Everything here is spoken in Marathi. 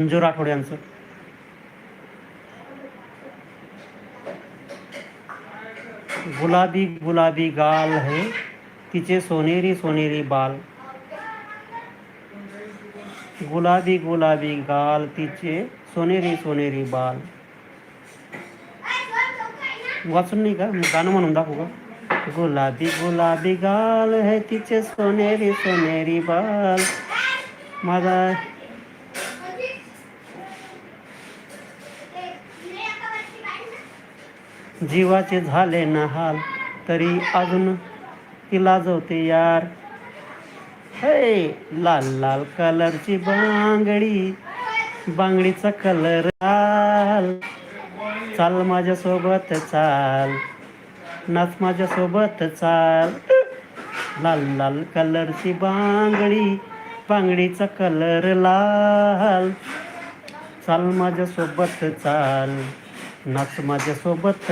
मंजूर आठवड्यांचं. गुलाबी गुलाबी गाल है तिचे सोनेरी सोनेरी बाल. गुलाबी गुलाबी गाल तिचे सोनेरी सोनेरी बाल. वाचून नाही का, गाणं म्हणून दाखवू का? गुलाबी गुलाबी गाल है तिचे सोनेरी सोनेरी बाल. माझा जीवाचे झाले ना हाल तरी अजून तिला जोते यार. हे लाल लाल कलरची बांगडी, बांगडीचा कलर लाल. चाल माझ्यासोबत चाल, नाच माझ्यासोबत चाल. लाल लाल कलरची बांगडी, बांगडीचा कलर लाल. चाल माझ्यासोबत चाल, नाच माझ्यासोबत